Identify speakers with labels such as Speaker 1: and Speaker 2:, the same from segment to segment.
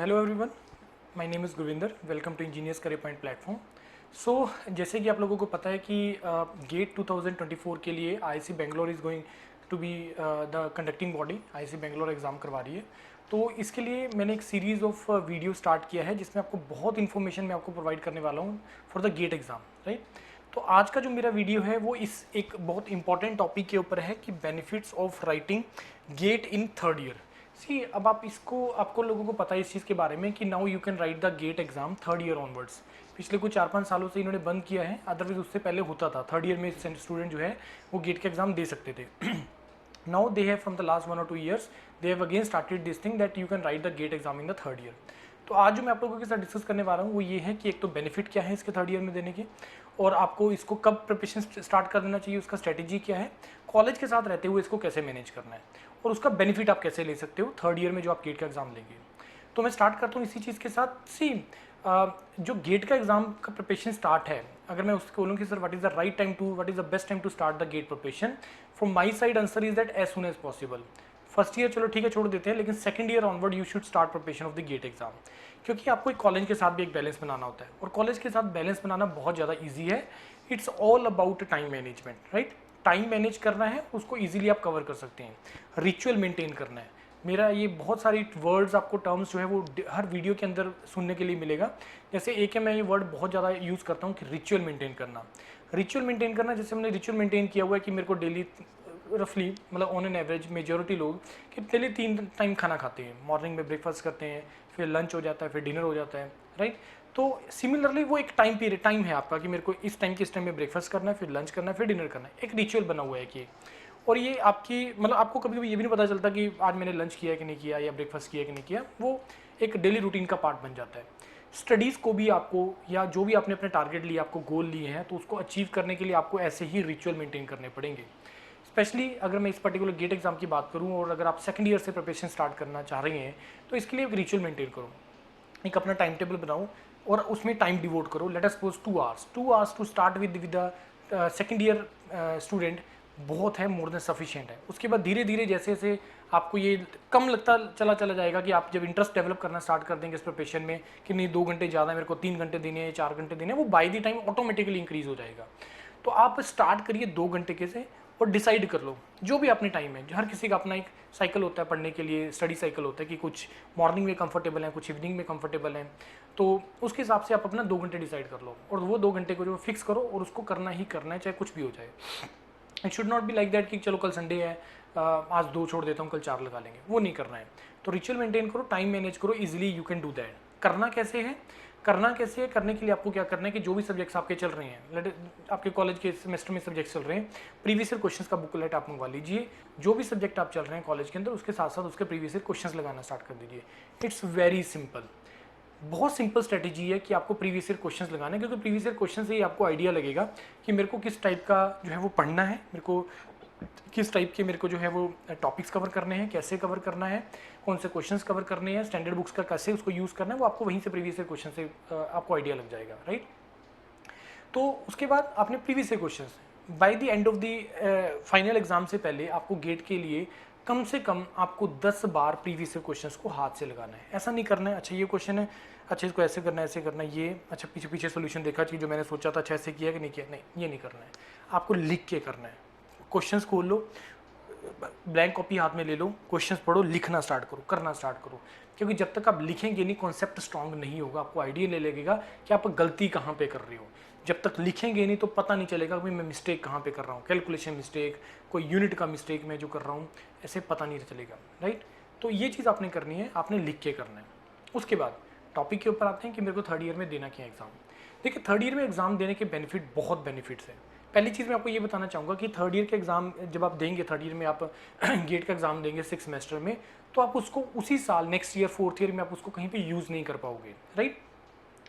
Speaker 1: Hello everyone, my name is Gurvinder. Welcome to engineers career point platform. जैसे कि आप लोगों को पता है कि गेट 2024 के लिए IISc Bangalore is going to be the conducting body. IISc Bangalore exam करवा रही है। तो इसके लिए मैंने एक सीरीज़ ऑफ वीडियो स्टार्ट किया है जिसमें आपको बहुत इन्फॉर्मेशन मैं आपको प्रोवाइड करने वाला हूँ for the GATE exam, right. तो आज का जो मेरा वीडियो है वो इस एक बहुत इंपॉर्टेंट टॉपिक के ऊपर है कि benefits of writing get in third year. See, अब आप इसको आपको लोगों को पता है इस चीज़ के बारे में कि now you can write the GATE exam third year onwards. पिछले कुछ 4-5 सालों से इन्होंने बंद किया है, अदरवाइज उससे पहले होता था थर्ड ईयर में स्टूडेंट जो है वो गेट के एग्जाम दे सकते थे। Now they have from the last 1 or 2 years they have again started this thing that you can write the GATE exam in the third year. तो आज जो मैं आप लोगों के साथ डिस्कस करने वाला हूँ वो ये है कि एक तो बेनिफिट क्या है इसके थर्ड ईयर में देने के, और आपको इसको कब प्रिपरेशन स्टार्ट कर देना चाहिए, उसका स्ट्रेटेजी क्या है, कॉलेज के साथ रहते हुए इसको कैसे मैनेज करना है, और उसका बेनिफिट आप कैसे ले सकते हो थर्ड ईयर में जो आप गेट का एग्जाम लेंगे। तो मैं स्टार्ट करता हूँ इसी चीज़ के साथ। सी, जो गेट का एग्जाम का प्रिपरेशन स्टार्ट है, अगर मैं उसको बोलूँ कि sir what is the right time to, what is the best time to start the GATE preparation, from my side answer is that as soon as possible. First year चलो ठीक है छोड़ देते हैं, लेकिन second year onward you should start preparation of the GATE exam, क्योंकि आपको एक कॉलेज के साथ भी एक बैलेंस बनाना होता है, और कॉलेज के साथ बैलेंस बनाना बहुत ज़्यादा ईजी है। It's all about time management, right. Time manage करना है, उसको ईजिली आप कवर कर सकते हैं। रिचुअल मेंटेन करना है। मेरा ये बहुत सारी वर्ड्स आपको टर्म्स जो है वो हर वीडियो के अंदर सुनने के लिए मिलेगा। जैसे एक है, मैं ये वर्ड बहुत ज़्यादा यूज़ करता हूँ कि रिचुअल मेंटेन करना। रिचुअल मेंटेन करना, जैसे हमने रिचुअल मेंटेन किया हुआ है कि मेरे को डेली रफली मतलब ऑन एन एवरेज मेजोरिटी लोग कि डेली 3 टाइम खाना खाते हैं। मॉर्निंग में ब्रेकफास्ट करते हैं, फिर लंच हो जाता है, फिर डिनर हो जाता है, राइट। तो सिमिलरली वो एक टाइम है आपका कि मेरे को इस टाइम में ब्रेकफास्ट करना है, फिर लंच करना है, फिर डिनर करना है। एक रिचुअल बना हुआ है कि, और ये आपकी मतलब आपको कभी कभी ये भी नहीं पता चलता कि आज मैंने लंच किया कि नहीं किया या ब्रेकफास्ट किया कि नहीं किया, वो एक डेली रूटीन का पार्ट बन जाता है। स्टडीज़ को भी आपको, या जो भी आपने अपने टारगेट लिए, आपको गोल लिए हैं, तो उसको अचीव करने के लिए आपको ऐसे ही रिचुअल मेंटेन करने पड़ेंगे। स्पेशली अगर मैं इस पर्टिकुलर गेट एग्जाम की बात करूं, और अगर आप सेकंड ईयर से प्रिपरेशन स्टार्ट करना चाह रहे हैं, तो इसके लिए एक रिचुअल मेंटेन करो, एक अपना टाइम टेबल बनाओ और उसमें टाइम डिवोट करो। Let us suppose 2 hours to start with the second year student बहुत है, मोर देन सफिशिएंट है। उसके बाद धीरे धीरे जैसे जैसे आपको ये कम लगता चला जाएगा कि आप जब इंटरेस्ट डेवलप करना स्टार्ट कर देंगे इस प्रिपरेशन में कि नहीं 2 घंटे ज़्यादा, मेरे को 3 घंटे देने हैं, 4 घंटे देने हैं, वो by the time automatically increase हो जाएगा। तो आप स्टार्ट करिए 2 घंटे के से, और डिसाइड कर लो जो भी अपने टाइम है। हर किसी का अपना एक साइकिल होता है पढ़ने के लिए, स्टडी साइकिल होता है कि कुछ मॉर्निंग में कंफर्टेबल है, कुछ इवनिंग में कंफर्टेबल है। तो उसके हिसाब से आप अपना 2 घंटे डिसाइड कर लो, और वो 2 घंटे को जो फिक्स करो, और उसको करना ही करना है, चाहे कुछ भी हो जाए। It should not be like that कि चलो कल संडे है, आज 2 छोड़ देता हूँ, कल 4 लगा लेंगे, वो नहीं करना है। तो रिचुअल मेंटेन करो, टाइम मैनेज करो, easily you can do that. करना कैसे है, करने के लिए आपको क्या करना है कि जो भी सब्जेक्ट्स आपके चल रहे हैं, आपके कॉलेज के सेमेस्टर में सब्जेक्ट्स चल रहे हैं, प्रीवियस ईयर क्वेश्चंस का बुकलेट आप मंगवा लीजिए। जो भी सब्जेक्ट आप चल रहे हैं कॉलेज के अंदर, उसके साथ साथ उसके प्रीवियस ईयर क्वेश्चंस लगाना स्टार्ट कर दीजिए। इट्स वेरी सिंपल, बहुत सिंपल स्ट्रेटेजी है कि आपको प्रीवियस ईयर क्वेश्चंस लगाने, क्योंकि प्रीवियस ईयर क्वेश्चन से ही आपको आइडिया लगेगा कि मेरे को किस टाइप का जो है वो पढ़ना है, मेरे को किस टाइप के मेरे को जो है वो टॉपिक्स कवर करने हैं, कैसे कवर करना है, कौन से क्वेश्चंस कवर करने हैं, स्टैंडर्ड बुक्स का कैसे उसको यूज़ करना है, वो आपको वहीं से प्रीवियस ईयर क्वेश्चन से आपको आइडिया लग जाएगा, राइट। तो उसके बाद आपने previous year questions by the end of the final exam से पहले आपको गेट के लिए कम से कम आपको 10 बार प्रीवियस ईयर क्वेश्चंस को हाथ से लगाना है। ऐसा नहीं करना है अच्छा ये क्वेश्चन है, अच्छा इसको ऐसे करना है, ऐसे करना है, ये अच्छा पीछे पीछे सोल्यूशन देखा चाहिए जो मैंने सोचा था, अच्छा ऐसे किया कि नहीं किया, नहीं ये नहीं करना है। आपको लिख के करना है। क्वेश्चंस खोल लो, ब्लैंक कॉपी हाथ में ले लो, क्वेश्चंस पढ़ो, लिखना स्टार्ट करो, करना स्टार्ट करो, क्योंकि जब तक आप लिखेंगे नहीं कॉन्सेप्ट स्ट्रांग नहीं होगा, आपको आइडिया नहीं लगेगा कि आप गलती कहाँ पे कर रहे हो। जब तक लिखेंगे नहीं तो पता नहीं चलेगा कि मैं मिस्टेक कहाँ पे कर रहा हूँ, कैलकुलेशन मिस्टेक, कोई यूनिट का मिस्टेक मैं जो कर रहा हूँ, ऐसे पता नहीं चलेगा, राइट। तो ये चीज़ आपने करनी है, आपने लिख के करना है। उसके बाद टॉपिक के ऊपर आते हैं कि मेरे को थर्ड ईयर में देना क्या एग्जाम। देखिए थर्ड ईयर में एग्जाम देने के बेनिफिट, बहुत बेनिफिट्स हैं। पहली चीज़ मैं आपको ये बताना चाहूँगा कि थर्ड ईयर के एग्ज़ाम जब आप देंगे, थर्ड ईयर में आप गेट का एग्ज़ाम देंगे 6 सेमेस्टर में, तो आप उसको उसी साल नेक्स्ट ईयर 4th ईयर में आप उसको कहीं पे यूज़ नहीं कर पाओगे, राइट।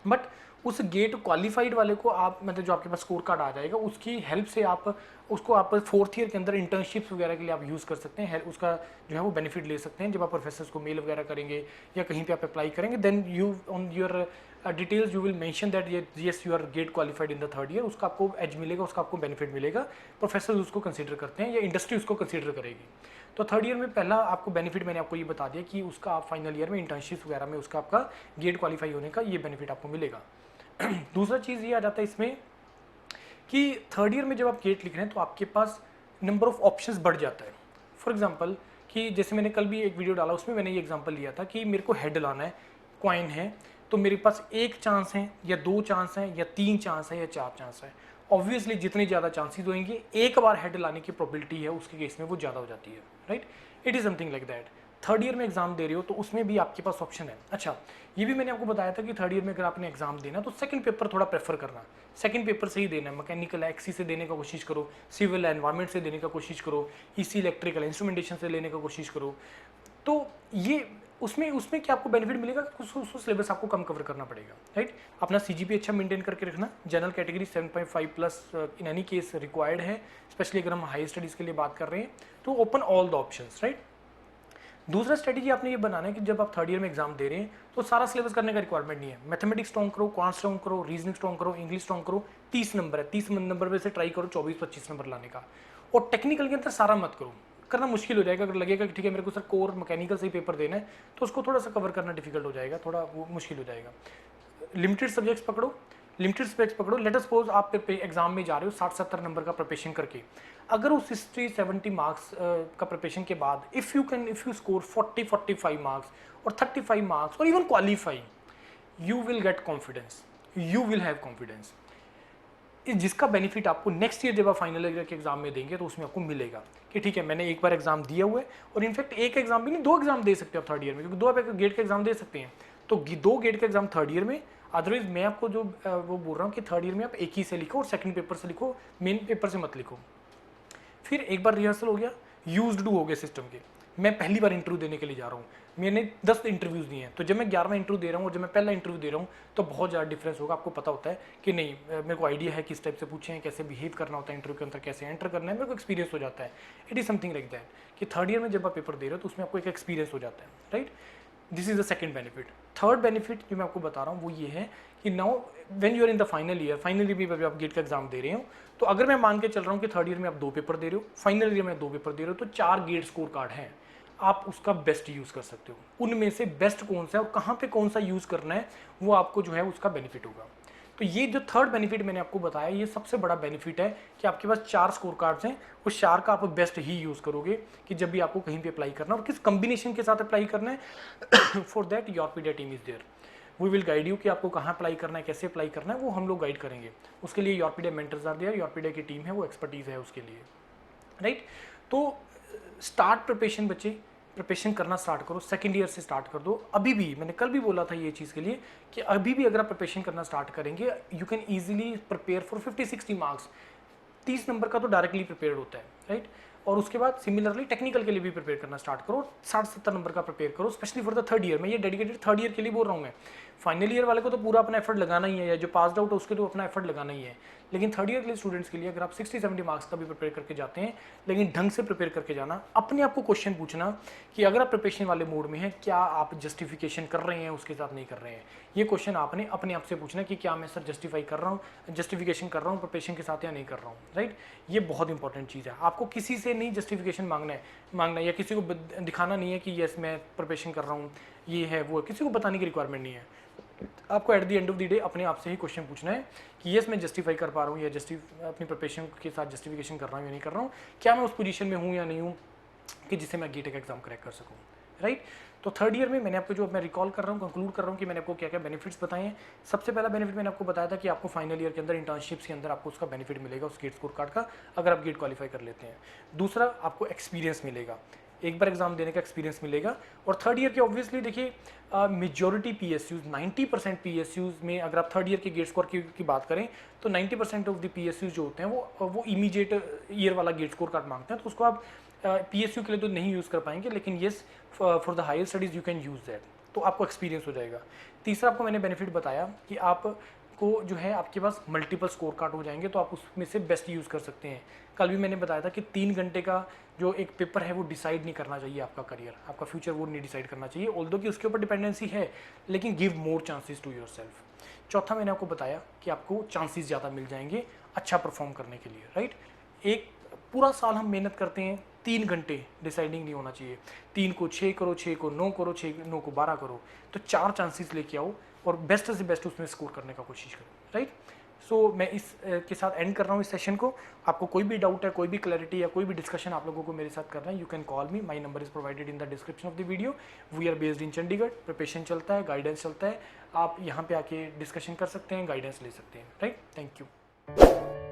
Speaker 1: बट उस गेट क्वालिफाइड वाले को आप मतलब जो आपके पास स्कोर कार्ड आ जाएगा उसकी हेल्प से आप उसको आप 4th ईयर के अंदर इंटर्नशिप्स वगैरह के लिए आप यूज़ कर सकते हैं, उसका जो है वो बेनिफिट ले सकते हैं। जब आप प्रोफेसर्स को मेल वगैरह करेंगे या कहीं पे आप अप्लाई करेंगे, then you on your details you will mention that yes you are GATE qualified in the third year, उसका आपको एज मिलेगा, उसका आपको बेनिफिट मिलेगा, प्रोफेसर उसको कंसिडर करते हैं या इंडस्ट्री उसको कंसिडर करेगी। तो थर्ड ईयर में पहला आपको बेनिफिट मैंने आपको ये बता दिया कि उसका आप फाइनल ईयर में इंटर्नशिप वगैरह में उसका आपका गेट क्वालिफाई होने का ये बेनिफिट आपको मिलेगा। दूसरा चीज़ ये आ जाता है इसमें कि थर्ड ईयर में जब आप गेट लिख रहे हैं तो आपके पास नंबर ऑफ ऑप्शंस बढ़ जाता है। फॉर एग्जांपल कि जैसे मैंने कल भी एक वीडियो डाला, उसमें मैंने ये एग्जांपल लिया था कि मेरे को हेड लाना है, कॉइन है, तो मेरे पास एक चांस है या दो चांस है या तीन चांस है या चार चांस है। ऑब्वियसली जितने ज़्यादा चांसेस होंगे एक बार हेड लाने की प्रोबेबिलिटी है उसके केस में वो ज़्यादा हो जाती है, right. It is something like that. Third year में एग्जाम दे रहे हो तो उसमें भी आपके पास ऑप्शन है। अच्छा, ये भी मैंने आपको बताया था कि थर्ड ईयर में अगर आपने एग्जाम देना तो सेकंड पेपर थोड़ा प्रेफर करना, सेकंड पेपर से ही देना है। मैकेनिकल एक्सी से देने का कोशिश करो, सिविल एनवायरमेंट से देने का कोशिश करो, ईसी इलेक्ट्रिकल इंस्ट्रूमेंटेशन से लेने का कोशिश करो। तो ये उसमें उसमें क्या आपको बेनिफिट मिलेगा, उसको सिलेबस आपको कम कवर करना पड़ेगा, राइट। अपना सीजीपी अच्छा मेंटेन करके रखना, general category 7.5 plus in any case required है, स्पेशली अगर हम हाई स्टडीज़ के लिए बात कर रहे हैं तो open all the options, right. दूसरा स्ट्रेटजी आपने ये बनाना है कि जब आप थर्ड ईयर में एग्जाम दे रहे हैं तो सारा सिलेबस करने का रिक्वायरमेंट नहीं है। मैथमेटिक्स स्ट्रॉन्ग करो, क्वांट स्ट्रॉन्ग करो, रीजनिंग स्ट्रॉन्ग करो, इंग्लिश स्ट्रॉन्ग करो। 30 नंबर है, 30 नंबर में से ट्राई करो 24-25 नंबर लाने का। और टेक्निकल के अंदर सारा मत करो, करना मुश्किल हो जाएगा। अगर लगेगा कि ठीक है मेरे को सर कोर मैकेनिकल से ही पेपर देना है तो उसको थोड़ा सा कवर करना डिफिकल्ट हो जाएगा, थोड़ा वो मुश्किल हो जाएगा। लिमिटेड सब्जेक्ट्स पकड़ो, लिमिटेड सब्जेक्ट्स पकड़ो। लेट अस सपोज आप एग्जाम में जा रहे हो 60-70 नंबर का प्रिपरेशन करके, अगर उस 60-70 मार्क्स का प्रिपरेशन के बाद इफ़ यू स्कोर 40-45 मार्क्स और 35 मार्क्स और even qualify, you will get confidence, you will have confidence, जिसका बेनिफिट आपको नेक्स्ट ईयर जब आप फाइनल ईयर के एग्जाम में देंगे तो उसमें आपको मिलेगा कि ठीक है मैंने एक बार एग्जाम दिया हुआ है। और इनफैक्ट एक एग्जाम भी नहीं, दो एग्जाम दे सकते हो आप थर्ड ईयर में, क्योंकि दो आप गेट के एग्जाम दे सकते हैं। तो दो गेट के एग्जाम थर्ड ईयर में। अदरवाइज मैं आपको जो वो बोल रहा हूँ कि थर्ड ईयर में आप एक ही से लिखो और सेकंड पेपर से लिखो, मेन पेपर से मत लिखो। फिर एक बार रिहर्सल हो गया, यूज्ड टू हो गए सिस्टम के, मैं पहली बार इंटरव्यू देने के लिए जा रहा हूँ, मैंने 10 इंटरव्यूज़ दिए हैं, तो जब मैं 11वां इंटरव्यू दे रहा हूँ और जब मैं पहला इंटरव्यू दे रहा हूँ तो बहुत ज़्यादा डिफरेंस होगा। आपको पता होता है कि नहीं, मेरे को आइडिया है किस टाइप से पूछे हैं, कैसे बिहेव करना होता है इंटरव्यू के अंदर, कैसे एंटर करना है, मेरे को एक्सपीरियंस हो जाता है। It is something like that कि थर्ड ईयर में जब आप पेपर दे रहे हो तो उसमें आपको एक एक्सपीरियंस हो जाता है, right. This is the second benefit. Third benefit जो मैं आपको बता रहा हूँ वो ये है कि now when you are in the final year, final year में आप गेट का एग्जाम दे रहे हो, तो अगर मैं मान के चल रहा हूँ कि थर्ड ईयर में आप 2 पेपर दे रहे हो, फाइनल ईयर में 2 पेपर दे रहे हो, तो 4 गेट स्कोर कार्ड हैं, आप उसका बेस्ट यूज़ कर सकते हो। उनमें से बेस्ट कौन सा है और कहाँ पे कौन सा यूज़ करना है वो आपको जो है उसका बेनिफिट होगा। तो ये जो थर्ड बेनिफिट मैंने आपको बताया, ये सबसे बड़ा बेनिफिट है कि आपके पास 4 स्कोर कार्ड्स हैं, उस 4 का आप बेस्ट ही यूज़ करोगे कि जब भी आपको कहीं पे अप्लाई करना और किस कॉम्बिनेशन के साथ अप्लाई करना है। For that Yourpedia team is there, we will guide you कि आपको कहाँ अप्लाई करना है, कैसे अप्लाई करना है, वो हम लोग गाइड करेंगे। उसके लिए योरपीडिया मेंटर्स आर देयर, योरपीडिया की टीम है, वो एक्सपर्टीज़ है उसके लिए, राइट। तो स्टार्ट प्रिपरेशन बच्चे, प्रिपरेशन करना स्टार्ट करो, सेकंड ईयर से स्टार्ट कर दो। अभी भी मैंने कल भी बोला था ये चीज़ के लिए कि अभी भी अगर आप प्रिपरेशन करना स्टार्ट करेंगे, you can easily prepare for 50-60 marks. 30 number का तो डायरेक्टली प्रिपेयर होता है, राइट। और उसके बाद सिमिलरली टेक्निकल के लिए भी प्रिपेयर करना स्टार्ट करो, 60-70 नंबर का प्रिपेयर करो, specially for the third year में। ये डेडिकेटेड थर्ड ईयर के लिए बोल रहा हूँ मैं। फाइनल ईयर वाले को तो पूरा अपना एफर्ट लगाना ही है, या जो पास आउट है उसके तो अपना एफर्ट लगाना ही है। लेकिन थर्ड ईयर के लिए स्टूडेंट्स के लिए अगर आप 60-70 मार्क्स का भी प्रिपेयर करके जाते हैं, लेकिन ढंग से प्रिपेयर करके जाना, अपने आप को क्वेश्चन पूछना कि अगर आप प्रिपरेशन वाले मोड में हैं, क्या आप जस्टिफिकेशन कर रहे हैं उसके साथ नहीं कर रहे हैं। ये क्वेश्चन आपने अपने आप से पूछना कि क्या मैं सर जस्टिफाई कर रहा हूँ, जस्टिफिकेशन कर रहा हूँ प्रिपरेशन के साथ या नहीं कर रहा हूँ, राइट। ये बहुत इंपॉर्टेंट चीज़ है। आपको किसी से नहीं जस्टिफिकेशन मांगना है या किसी को दिखाना नहीं है कि यस मैं प्रिपरेशन कर रहा हूँ, ये है वो है, किसी को बताने की रिक्वायरमेंट नहीं है। आपको at the end of the day अपने आप से ही क्वेश्चन पूछना है कि यस मैं जस्टिफाई कर पा रहा हूँ या अपनी प्रिपरेशन के साथ जस्टिफिकेशन कर रहा हूँ या नहीं कर रहा हूँ, क्या मैं उस पोजीशन में हूँ या नहीं हूँ कि जिससे मैं गेट का एग्जाम क्रैक कर सकूँ, राइट। तो थर्ड ईयर में मैंने आपको जो मैं रिकॉल कर रहा हूँ, कंक्लूड कर रहा हूँ कि मैंने आपको क्या क्या बेनिफिट्स बताए हैं। सबसे पहला बेनिफिट मैंने आपको बताया था कि आपको फाइनल ईयर के अंदर इंटर्नशिप्स के अंदर आपको उसका बेनिफिट मिलेगा उस गेट स्कोर कार्ड का, अगर आप गेट क्वालिफाई कर लेते हैं। दूसरा, आपको एक्सपीरियंस मिलेगा, एक बार एग्जाम देने का एक्सपीरियंस मिलेगा। और थर्ड ईयर के ऑब्वियसली देखिए मेजॉरिटी PSUs 90% PSUs में, अगर आप थर्ड ईयर के गेट स्कोर की बात करें तो 90% ऑफ द PSUs जो होते हैं वो इमीडिएट ईयर वाला गेट स्कोर कार्ड मांगते हैं, तो उसको आप PSU के लिए तो नहीं यूज़ कर पाएंगे, लेकिन yes for the higher studies you can use that, तो आपको एक्सपीरियंस हो जाएगा। तीसरा आपको मैंने बेनिफिट बताया कि आप आपको जो है आपके पास मल्टीपल स्कोर कार्ड हो जाएंगे, तो आप उसमें से बेस्ट यूज़ कर सकते हैं। कल भी मैंने बताया था कि 3 घंटे का जो एक पेपर है वो डिसाइड नहीं करना चाहिए आपका करियर, आपका फ्यूचर वो नहीं डिसाइड करना चाहिए, ऑल्दो कि उसके ऊपर डिपेंडेंसी है, लेकिन give more chances to yourself. चौथा मैंने आपको बताया कि आपको चांसेस ज़्यादा मिल जाएंगे अच्छा परफॉर्म करने के लिए, राइट। एक पूरा साल हम मेहनत करते हैं, 3 घंटे डिसाइडिंग नहीं होना चाहिए। 3 को 6 करो, 6 को 9 करो, 9 को 12 करो, तो 4 चांसेस लेके आओ और बेस्ट से बेस्ट उसमें स्कोर करने का कोशिश करो, राइट। सो मैं इस के साथ एंड कर रहा हूँ इस सेशन को। आपको कोई भी डाउट है, कोई भी क्लैरिटी या कोई भी डिस्कशन आप लोगों को मेरे साथ करना है, you can call me, my number is provided in the description of the video. We are based in Chandigarh, preparation चलता है, गाइडेंस चलता है, आप यहाँ पे आके डिस्कशन कर सकते हैं, गाइडेंस ले सकते हैं, राइट। Thank you.